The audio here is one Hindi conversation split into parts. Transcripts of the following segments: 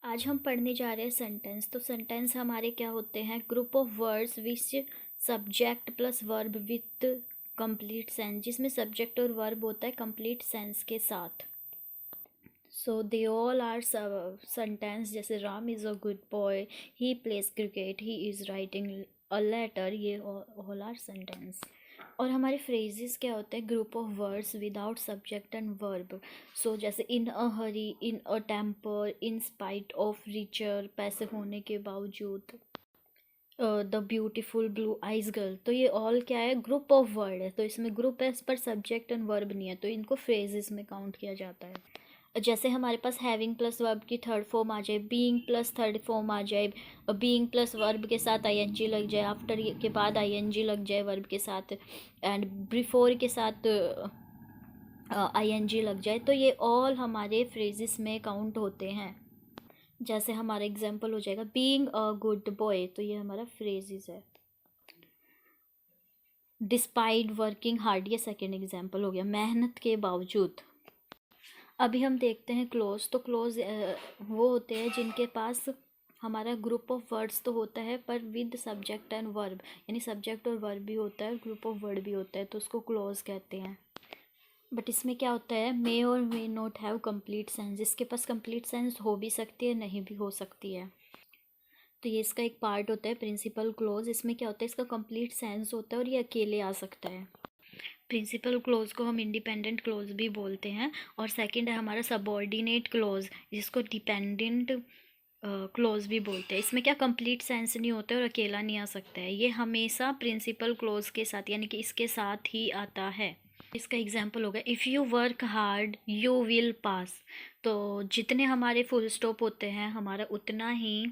आज हम पढ़ने जा रहे हैं सेंटेंस। तो सेंटेंस हमारे क्या होते हैं? Group of words which subject plus verb with complete sense, जिसमें सब्जेक्ट और वर्ब होता है कंप्लीट सेंस के साथ। So they all are sentence, जैसे Ram is a good boy, he plays cricket, he is writing a letter, ये ऑल आर सेंटेंस। और हमारे फ्रेजेस क्या होते हैं? Group of words without subject and verb. So जैसे in a hurry, in a temper, in spite of, richer, पैसे होने के बावजूद, the beautiful blue eyes girl. तो ये ऑल क्या है? ग्रुप ऑफ वर्ड है। तो इसमें ग्रुप है पर सब्जेक्ट एंड वर्ब नहीं है, तो इनको फ्रेजेस में काउंट किया जाता है। जैसे हमारे पास हैविंग प्लस वर्ब की थर्ड फॉर्म आ जाए, बीइंग प्लस थर्ड फॉर्म आ जाए, बीइंग प्लस वर्ब के साथ आईएनजी लग जाए, आफ्टर के बाद आईएनजी लग जाए वर्ब के साथ, एंड बिफोर के साथ आईएनजी लग जाए, तो ये ऑल हमारे फ्रेजेस में काउंट होते हैं। जैसे हमारा एग्जाम्पल हो जाएगा बीइंग अ गुड बॉय, तो ये हमारा फ्रेजेस है। डिस्पाइट वर्किंग हार्ड, ये सेकेंड एग्जाम्पल हो गया, मेहनत के बावजूद। अभी हम देखते हैं क्लोज। तो क्लोज वो होते हैं जिनके पास हमारा ग्रुप ऑफ वर्ड्स तो होता है पर विद सब्जेक्ट एंड वर्ब, यानी सब्जेक्ट और वर्ब भी होता है, ग्रुप ऑफ वर्ड भी होता है, तो उसको क्लोज कहते हैं। बट इसमें क्या होता है? मे और may not have complete sense. इसके पास कंप्लीट सेंस हो भी सकती है, नहीं भी हो सकती है। तो ये इसका एक पार्ट होता है प्रिंसिपल क्लोज। इसमें क्या होता है? इसका कंप्लीट सेंस होता है और ये अकेले आ सकता है। प्रिंसिपल क्लोज को हम इंडिपेंडेंट क्लोज भी बोलते हैं। और सेकंड है हमारा सबऑर्डिनेट क्लोज, जिसको डिपेंडेंट क्लोज भी बोलते हैं। इसमें क्या कंप्लीट सेंस नहीं होता है और अकेला नहीं आ सकता है, ये हमेशा प्रिंसिपल क्लोज के साथ यानी कि इसके साथ ही आता है। इसका एग्जाम्पल होगा if you work hard you will pass. तो जितने हमारे फुल स्टॉप होते हैं हमारा उतना ही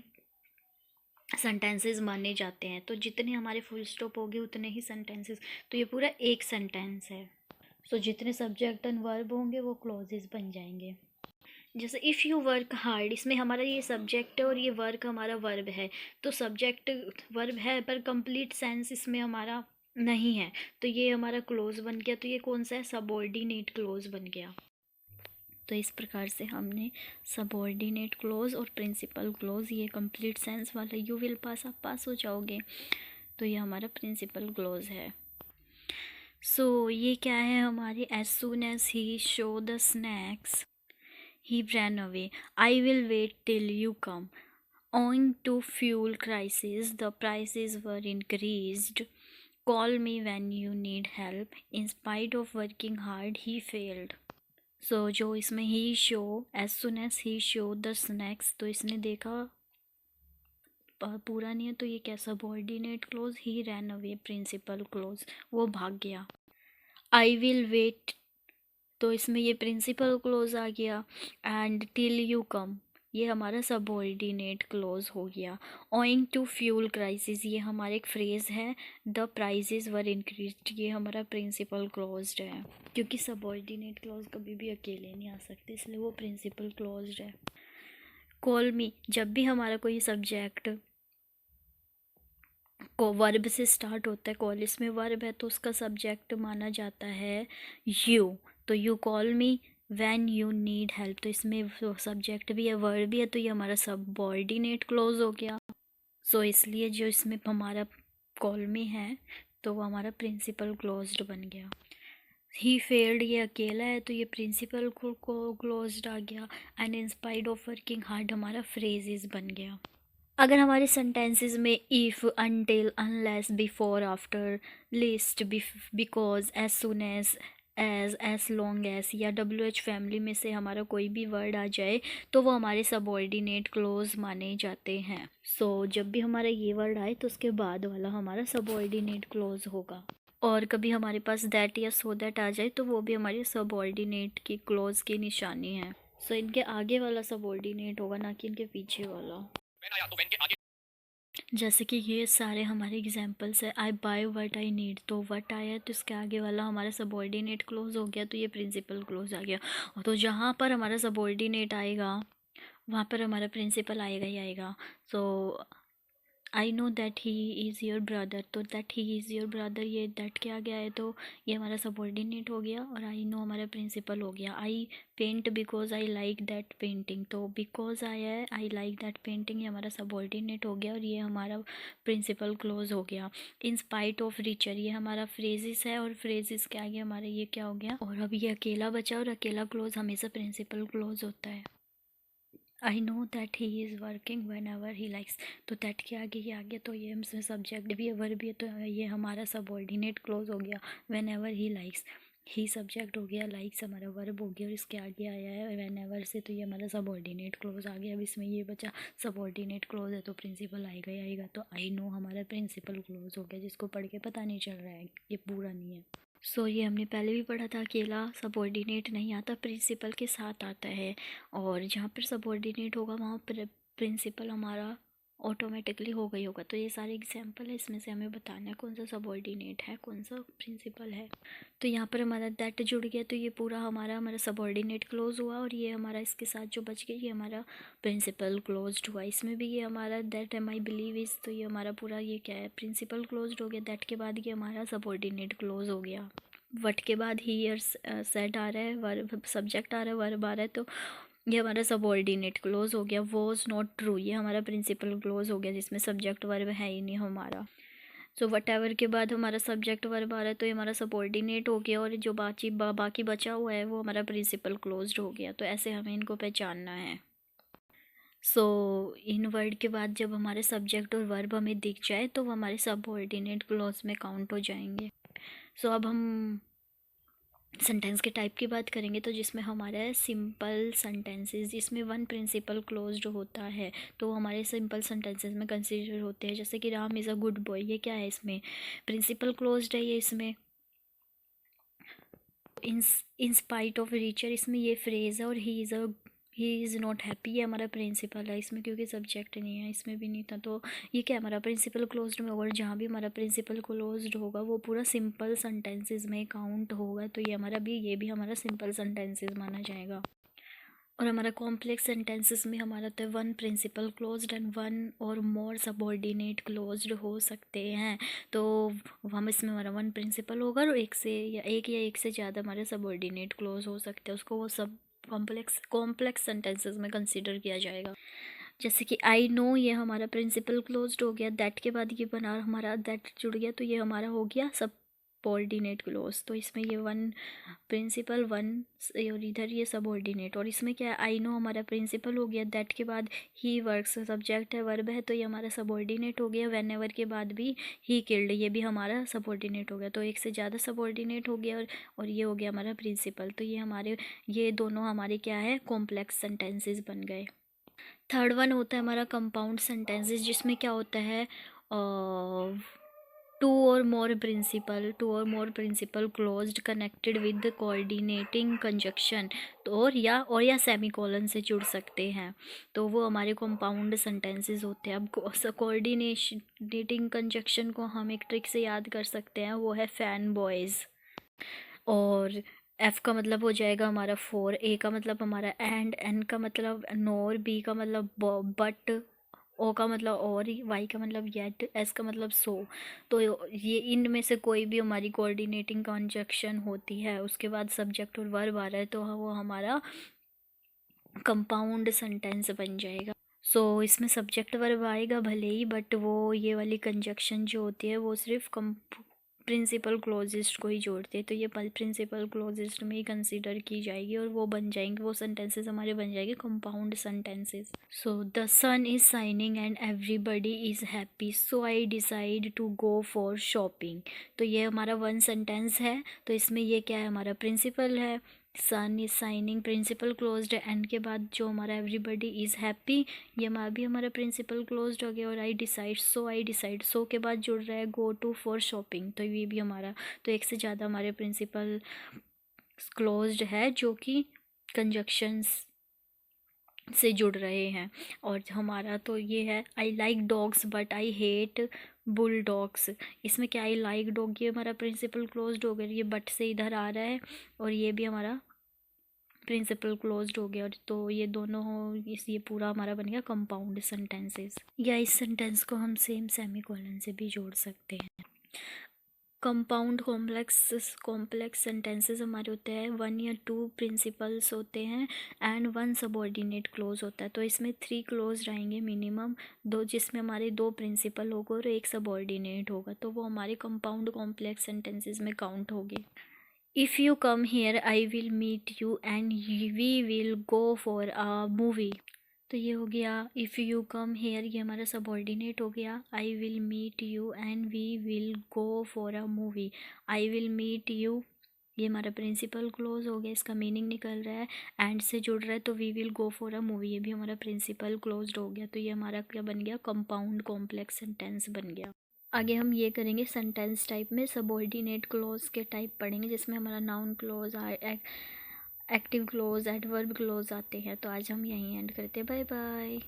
सेंटेंसेस माने जाते हैं। तो जितने हमारे फुल स्टॉप होंगे उतने ही सेंटेंसेस, तो ये पूरा एक सेंटेंस है। सो जितने सब्जेक्ट एंड वर्ब होंगे वो क्लॉजेस बन जाएंगे। जैसे इफ़ यू वर्क हार्ड, इसमें हमारा ये सब्जेक्ट है और ये वर्क हमारा वर्ब है। तो सब्जेक्ट वर्ब है पर कंप्लीट सेंस इसमें हमारा नहीं है, तो ये हमारा क्लोज बन गया। तो ये कौन सा है? सबऑर्डिनेट क्लोज बन गया। तो इस प्रकार से हमने सबऑर्डिनेट क्लोज और प्रिंसिपल क्लोज, ये कंप्लीट सेंस वाला यू विल पास, आप पास हो जाओगे, तो ये हमारा प्रिंसिपल क्लोज है। सो ये क्या है हमारे? As soon as he show the snakes he ran away. I will wait till you come. Owing to fuel crisis, the prices were increased. Call me when you need help. In spite of working hard, he failed. So जो इसमें he show, as soon as he showed the snacks, तो इसने देखा पूरा नहीं है, तो ये क्या? Subordinate clause. He ran away principal clause, वो भाग गया। आई विल वेट, तो इसमें ये प्रिंसिपल क्लोज आ गया। एंड टिल यू कम, ये हमारा सबऑर्डिनेट क्लोज हो गया। ओइंग टू फ्यूल क्राइसिस, ये हमारा एक फ्रेज है। द प्राइजेज वर इंक्रीज्ड, ये हमारा प्रिंसिपल क्लोज है, क्योंकि सबऑर्डिनेट क्लोज कभी भी अकेले नहीं आ सकते, इसलिए वो प्रिंसिपल क्लोज है। कॉल मी, जब भी हमारा कोई सब्जेक्ट को वर्ब से स्टार्ट होता है, कॉल इसमें वर्ब है तो उसका सब्जेक्ट माना जाता है यू। तो you call me when you need help, तो इसमें सब्जेक्ट भी है वर्ब भी है, तो ये हमारा सबऑर्डिनेट क्लोज हो गया। सो इसलिए जो इसमें हमारा कॉल मी है तो वो हमारा प्रिंसिपल क्लोज्ड बन गया। ही फेल्ड, ये अकेला है तो ये प्रिंसिपल को क्लोज्ड आ गया। And in spite of working hard हमारा फ्रेजेस बन गया। अगर हमारे सेंटेंसेस में if, until, unless, before, after, lest, because, as soon as long as या WH फैमिली में से हमारा कोई भी वर्ड आ जाए तो वो हमारे सबऑर्डिनेट क्लोज माने जाते हैं। सो जब भी हमारा ये वर्ड आए तो उसके बाद वाला हमारा सबऑर्डिनेट क्लोज होगा। और कभी हमारे पास दैट या सो दैट आ जाए तो वो भी हमारे सबऑर्डिनेट की क्लोज की निशानी है। सो इनके आगे वाला सबऑर्डिनेट होगा, ना कि इनके पीछे वाला। जैसे कि ये सारे हमारे एग्जाम्पल्स है। आई बाय व्हाट आई नीड, तो व्हाट आया तो इसके आगे वाला हमारा सबऑर्डिनेट क्लोज हो गया, तो ये प्रिंसिपल क्लोज आ गया। तो जहाँ पर हमारा सबऑर्डिनेट आएगा वहाँ पर हमारा प्रिंसिपल आएगा ही आएगा। So I know that he is your brother, तो that he is your brother, ये दैट के आ गया है तो ये हमारा सबॉर्डिनेट हो गया, और आई नो हमारा प्रिंसिपल हो गया। I paint because I like that painting, तो बिकॉज आया है आई लाइक दैट पेंटिंग, ये हमारा सबॉर्डिनेट हो गया और ये हमारा प्रिंसिपल क्लोज हो गया। इन स्पाइट ऑफ रिचर, ये हमारा फ्रेजेस है और फ्रेजेस के आगे हमारा ये क्या हो गया, और अब ये अकेला बचा, और अकेला क्लोज हमेशा प्रिंसिपल क्लोज होता है। आई know that he is working when ever he likes, तो दैट के आगे ये आ गया, तो ये हमसे सब्जेक्ट भी है वर्ब भी है, तो ये हमारा सबॉर्डिनेट क्लोज हो गया। When ever he likes, he subject हो गया, लाइक्स हमारा वर्ब हो गया, और इसके आगे आया है वेन एवर से, तो ये हमारा सबॉर्डिनेट क्लोज आ गया। अब इसमें ये बचा सबॉर्डिनेट क्लोज है तो प्रिंसिपल आएगा ही आएगा, तो आई नो हमारा प्रिंसिपल क्लोज हो गया, जिसको पढ़ के पता नहीं चल रहा है ये पूरा नहीं है। ये हमने पहले भी पढ़ा था, अकेला सबॉर्डिनेट नहीं आता, प्रिंसिपल के साथ आता है, और जहाँ पर सबॉर्डिनेट होगा वहाँ पर प्रिंसिपल हमारा ऑटोमेटिकली हो गई होगा। तो ये सारे एग्जांपल है, इसमें से हमें बताना है कौन सा सबॉर्डिनेट है कौन सा प्रिंसिपल है। तो यहाँ पर हमारा दैट जुड़ गया, तो ये पूरा हमारा सबॉर्डिनेट क्लोज हुआ, और ये हमारा इसके साथ जो बच गया ये हमारा प्रिंसिपल क्लोज्ड हुआ। इसमें भी ये हमारा that am I believe is, तो ये हमारा पूरा ये क्या है, प्रिंसिपल क्लोज्ड हो गया। दैट के बाद ये हमारा सबॉर्डिनेट क्लोज हो गया। वट के बाद ही सेड आ रहा है, वर्ब सब्जेक्ट आ रहा है, वर्ब आ रहा है, तो ये हमारा सबॉर्डिनेट क्लोज हो गया। वॉज नॉट ट्रू, ये हमारा प्रिंसिपल क्लोज हो गया, जिसमें सब्जेक्ट वर्ब है ही नहीं हमारा। वट एवर के बाद हमारा सब्जेक्ट वर्ब आ रहा है, तो ये हमारा सबॉर्डिनेट हो गया, और जो बाकी बचा हुआ है वो हमारा प्रिंसिपल क्लोज्ड हो गया। तो ऐसे हमें इनको पहचानना है। इन वर्ड के बाद जब हमारे सब्जेक्ट और वर्ब हमें दिख जाए तो वो हमारे सबॉर्डिनेट क्लोज में काउंट हो जाएंगे। अब हम सेंटेंस के टाइप की बात करेंगे, तो जिसमें हमारा है सिंपल सेंटेंसेस, जिसमें वन प्रिंसिपल क्लोज्ड होता है, तो हमारे सिंपल सेंटेंसेस में कंसीडर होते हैं। जैसे कि Ram is a good boy, ये क्या है, इसमें प्रिंसिपल क्लोज्ड है ये इसमें। इन स्पाइट ऑफ रीचर, इसमें ये फ्रेज है, और ही इज़ नॉट हैप्पी, ये हमारा प्रिंसिपल है इसमें, क्योंकि सब्जेक्ट नहीं है, इसमें भी नहीं था, तो ये क्या हमारा प्रिंसिपल क्लोज्ड में होगा। और जहाँ भी हमारा प्रिंसिपल क्लोज्ड होगा वो पूरा सिंपल सेंटेंसेस में काउंट होगा, तो ये भी हमारा सिंपल सेंटेंसेस माना जाएगा। और हमारा कॉम्प्लेक्स सेंटेंसेस में हमारा होता है one principal closed and one or more subordinate closed हो सकते हैं। तो हम इसमें हमारा वन प्रिंसिपल होगा, और एक या एक से ज़्यादा हमारे सबॉर्डिनेट क्लोज हो सकते हैं, उसको वो सब कॉम्प्लेक्स सेंटेंसेस में कंसिडर किया जाएगा। जैसे कि आई नो, ये हमारा प्रिंसिपल क्लोज्ड हो गया। दैट के बाद ये बना हमारा दैट जुड़ गया, तो ये हमारा हो गया सबॉर्डिनेट क्लोज। तो इसमें ये वन प्रिंसिपल वन, और इधर ये सबॉर्डिनेट, और इसमें क्या है, आई नो हमारा प्रिंसिपल हो गया। दैट के बाद ही वर्क्स, सब्जेक्ट है वर्ब है, तो ये हमारा सबॉर्डिनेट हो गया। वेन एवर के बाद भी ही किल्ड, ये भी हमारा सबॉर्डिनेट हो गया, तो एक से ज़्यादा सबॉर्डिनेट हो गया, और ये हो गया हमारा प्रिंसिपल। तो ये दोनों हमारे क्या है, कॉम्प्लेक्स सेंटेंसेस बन गए। थर्ड वन होता है हमारा कंपाउंड सेंटेंसेस, जिसमें क्या होता है, टू और more principal clauses connected with coordinating conjunction, तो और या सेमीकोलन से जुड़ सकते हैं, तो वो हमारे कंपाउंड सेंटेंसेस होते हैं। अब कोऑर्डिनेटिंग कंजक्शन को हम एक ट्रिक से याद कर सकते हैं, वो है फैन बॉयज़। और एफ का मतलब हो जाएगा हमारा फोर, ए का मतलब हमारा एंड, एन का मतलब नोर, बी का मतलब बट, ओ का मतलब और, वाई का मतलब येट, एस का मतलब सो। तो ये इनमें से कोई भी हमारी कोऑर्डिनेटिंग कंजक्शन होती है, उसके बाद सब्जेक्ट और वर्ब आ रहा है, तो वो हमारा कंपाउंड सेंटेंस बन जाएगा। इसमें सब्जेक्ट वर्ब आएगा भले ही, बट वो ये वाली कंजक्शन जो होती है वो सिर्फ प्रिंसिपल क्लोजिस्ट को ही जोड़ते हैं, तो ये प्रिंसिपल क्लोजिस्ट में ही कंसीडर की जाएगी, और वो बन जाएंगे, वो सेंटेंसेस हमारे बन जाएंगे compound sentences. The sun is shining and everybody is happy, so I decide to go for shopping. तो ये हमारा वन सेंटेंस है, तो इसमें ये क्या है, हमारा प्रिंसिपल है, सन इज शाइनिंग, प्रिंसिपल क्लोज्ड है, एंड के बाद जो हमारा एवरीबडी इज़ हैप्पी, ये भी हमारा प्रिंसिपल क्लोज्ड हो गया। और आई डिसाइड, सो के बाद जुड़ रहा है गो टू फॉर शॉपिंग, तो ये भी हमारा, तो एक से ज़्यादा हमारे प्रिंसिपल क्लोज्ड है जो कि कंजक्शंस से जुड़ रहे हैं। और हमारा तो ये है, I like dogs but I hate bull dogs, इसमें क्या, आई लाइक डॉग, ये हमारा प्रिंसिपल क्लोज्ड हो गया, ये बट से इधर आ रहा है, और ये भी हमारा प्रिंसिपल क्लोज्ड हो गया, और तो ये दोनों हो, ये पूरा हमारा बन गया कंपाउंड सेंटेंसेस। या इस सेंटेंस को हम सेम सेमीकोलन से भी जोड़ सकते हैं। कंपाउंड कॉम्प्लेक्स सेंटेंसेस हमारे होते हैं 1 या 2 प्रिंसिपल्स होते हैं एंड 1 सबऑर्डिनेट क्लोज होता है। तो इसमें 3 क्लोज रहेंगे मिनिमम, 2 जिसमें हमारे 2 प्रिंसिपल होगा और 1 सबऑर्डिनेट होगा, तो वो हमारे कंपाउंड कॉम्प्लेक्स सेंटेंसेस में काउंट होगी। If you come here I will meet you and we will go for a movie. तो ये हो गया इफ़ यू कम हेयर, ये हमारा सबऑर्डिनेट हो गया। I will meet you and we will go for a movie. I will meet you, ये हमारा प्रिंसिपल क्लोज हो गया, इसका मीनिंग निकल रहा है, एंड से जुड़ रहा है, तो we will go for a movie, ये भी हमारा प्रिंसिपल क्लोज्ड हो गया। तो ये हमारा क्या बन गया, कंपाउंड कॉम्प्लेक्स सेंटेंस बन गया। आगे हम ये करेंगे सेंटेंस टाइप में सबऑर्डिनेट क्लोज के टाइप पढ़ेंगे, जिसमें हमारा noun clause, active clause, adverb clause आते हैं। तो आज हम यहीं एंड करते हैं। Bye bye.